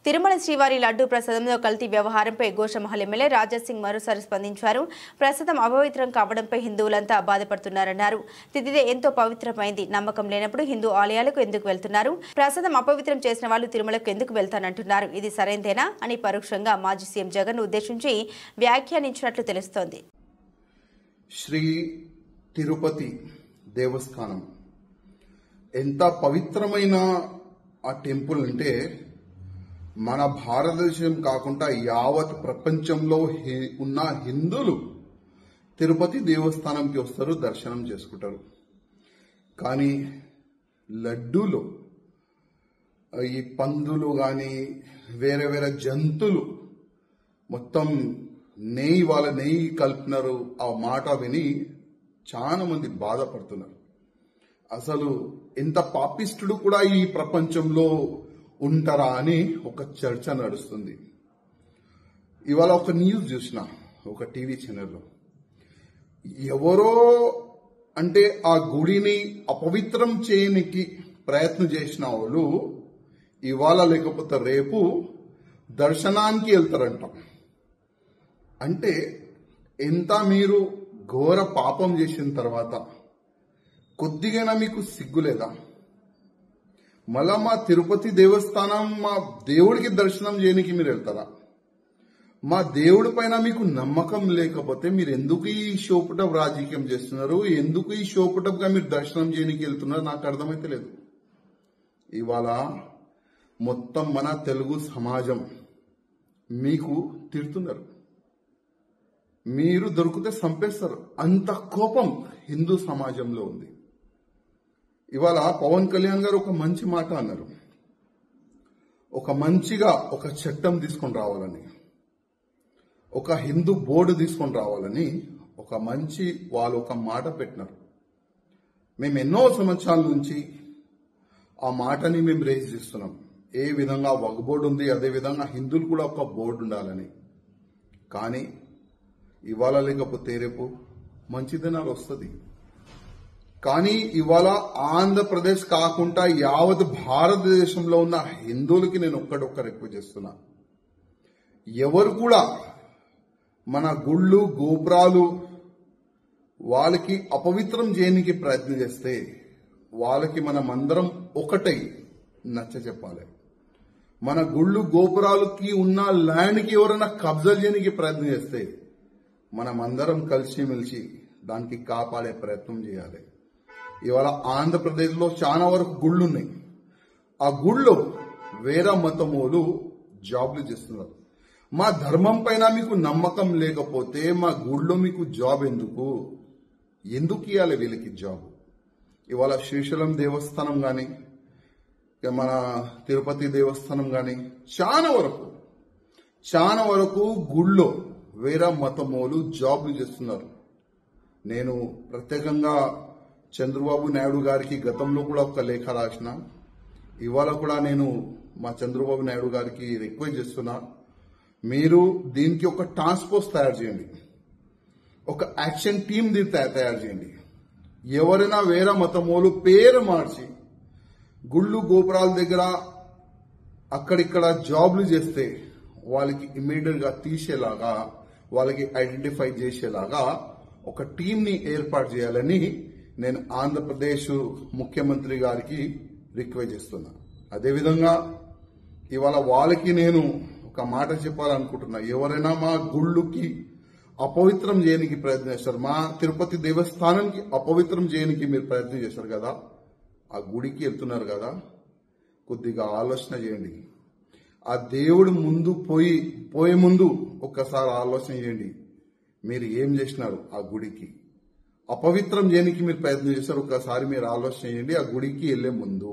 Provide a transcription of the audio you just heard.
తిరుమల శ్రీవారి లడ్డూ ప్రసాదంలో కల్తీ వ్యవహారంపై గోషమహల్ ఎమ్మెల్యే రాజాసింగ్ మరోసారి స్పందించారు. ప్రసాదం అపవిత్రం కావడంపై హిందువులంతా బాధపడుతున్నారన్నారు. తిథిదే ఎంతో పవిత్రమైంది. నమ్మకం లేనప్పుడు హిందూ ఆలయాలకు ఎందుకు వెళ్తున్నారు? ప్రసాదం అపవిత్రం చేసిన వాళ్ళు తిరుమలకు ఎందుకు వెళ్తానంటున్నారు? ఇది సరైందేనా అని పరోక్షంగా మాజీ సీఎం జగన్ ఉద్దేశించి వ్యాఖ్యానించినట్లు తెలుస్తోంది. శ్రీ తిరుపతి దేవస్థానం ఎంత పవిత్రమైన ఆ టెంపుల్ అంటే మన భారతదేశం కాకుండా యావత్ ప్రపంచంలో ఉన్న హిందువులు తిరుపతి దేవస్థానంకి వస్తారు, దర్శనం చేసుకుంటారు. కానీ లడ్డూలో ఈ పందులు కానీ వేరే వేరే జంతువులు మొత్తం వాళ్ళ నెయ్యి కలిపినారు. ఆ మాట విని చాలా మంది బాధపడుతున్నారు. అసలు ఎంత పాపిష్టుడు కూడా ఈ ప్రపంచంలో ఉంటారా అని ఒక చర్చ నడుస్తుంది. ఇవాళ ఒక న్యూస్ చూసిన ఒక టీవీ ఛానల్లో, ఎవరో అంటే ఆ గుడిని అపవిత్రం చేయడానికి ప్రయత్నం చేసిన వాళ్ళు ఇవాళ లేకపోతే రేపు దర్శనానికి వెళ్తారంట. అంటే ఎంత మీరు ఘోర పాపం చేసిన తర్వాత కొద్దిగా మీకు సిగ్గులేదా? మళ్ళా మా తిరుపతి దేవస్థానం మా దేవుడికి దర్శనం చేయడానికి మీరు వెళ్తారా? మా దేవుడి పైన మీకు నమ్మకం లేకపోతే మీరు ఎందుకు ఈ షోపుటప్ రాజకీయం చేస్తున్నారు? ఎందుకు ఈ షోపుటప్గా మీరు దర్శనం చేయడానికి వెళ్తున్నారు? నాకు అర్థమైతే లేదు. ఇవాళ మొత్తం మన తెలుగు సమాజం మీకు తిడుతున్నారు. మీరు దొరికితే చంపేస్తారు. అంత కోపం హిందూ సమాజంలో ఉంది. ఇవాళ పవన్ కళ్యాణ్ గారు ఒక మంచి మాట అన్నారు. ఒక చట్టం తీసుకొని రావాలని, ఒక హిందూ బోర్డు తీసుకొని రావాలని వాళ్ళు ఒక మాట పెట్టినారు. మేము ఎన్నో సంవత్సరాల నుంచి ఆ మాటని మేము రేజ్ చేస్తున్నాం. ఏ విధంగా వక్ఫ్ బోర్డు ఉంది, అదే విధంగా హిందువులు కూడా ఒక బోర్డు ఉండాలని. కానీ ఇవాళ లేకపోతే రేపు మంచి దినాలు వస్తుంది. కానీ ఇవాళ ఆంధ్రప్రదేశ్ కాకుండా యావత్ భారతదేశంలో ఉన్న హిందువులకి నేను ఒక్క రిక్వెస్ట్ చేస్తున్నా. ఎవరు కూడా మన గుళ్ళు గోపురాలు వాళ్ళకి అపవిత్రం చేయడానికి ప్రయత్నం చేస్తే వాళ్ళకి మనమందరం ఒకటై నచ్చ చెప్పాలి. మన గుళ్ళు గోపురాలకి ఉన్న ల్యాండ్కి ఎవరైనా కబ్జా చేయడానికి ప్రయత్నం చేస్తే మనమందరం కలిసిమెలిసి దానికి కాపాడే ప్రయత్నం చేయాలి. ఇవాళ ఆంధ్రప్రదేశ్లో చాలా వరకు గుళ్ళు ఉన్నాయి. ఆ గుళ్ళో వేరే మతమోలు జాబ్లు చేస్తున్నారు. మా ధర్మం పైన మీకు నమ్మకం లేకపోతే మా గుళ్ళో మీకు జాబ్ ఎందుకు ఇవ్వాలి వీళ్ళకి జాబ్? ఇవాళ శ్రీశైలం దేవస్థానం కానీ మన తిరుపతి దేవస్థానం కానీ చాలా వరకు గుళ్ళో వేరే మతమోలు జాబ్లు చేస్తున్నారు. నేను ప్రత్యేకంగా చంద్రబాబు నాయుడు గారికి గతంలో కూడా ఒక లేఖ రాసిన. ఇవాళ కూడా నేను మా చంద్రబాబు నాయుడు గారికి రిక్వెస్ట్ చేస్తున్నా, మీరు దీనికి ఒక టాస్క్ ఫోర్స్ తయారు చేయండి, ఒక యాక్షన్ టీమ్ తయారు చేయండి. ఎవరైనా వేరే మతమోలు పేరు మార్చి గుళ్ళు గోపురాల దగ్గర అక్కడిక్కడ జాబ్లు చేస్తే వాళ్ళకి ఇమ్మీడియట్ గా తీసేలాగా, వాళ్ళకి ఐడెంటిఫై చేసేలాగా ఒక టీంని ఏర్పాటు చేయాలని నేను ఆంధ్రప్రదేశ్ ముఖ్యమంత్రి గారికి రిక్వెస్ట్ చేస్తున్నా. అదేవిధంగా ఇవాళ వాళ్ళకి నేను ఒక మాట చెప్పాలనుకుంటున్నా. ఎవరైనా మా గుళ్ళుకి అపవిత్రం చేయడానికి ప్రయత్నం చేస్తారు, మా తిరుపతి దేవస్థానానికి అపవిత్రం చేయడానికి మీరు ప్రయత్నం చేస్తారు కదా, ఆ గుడికి వెళ్తున్నారు కదా, కొద్దిగా ఆలోచన చేయండి. ఆ దేవుడు ముందు పోయే ముందు ఒక్కసారి ఆలోచన చేయండి. మీరు ఏం చేసినారు? ఆ గుడికి అపవిత్రం చేయడానికి మీరు ప్రయత్నం చేశారు. ఒక్కసారి మీరు ఆలోచన చేయండి ఆ గుడికి వెళ్లే ముందు.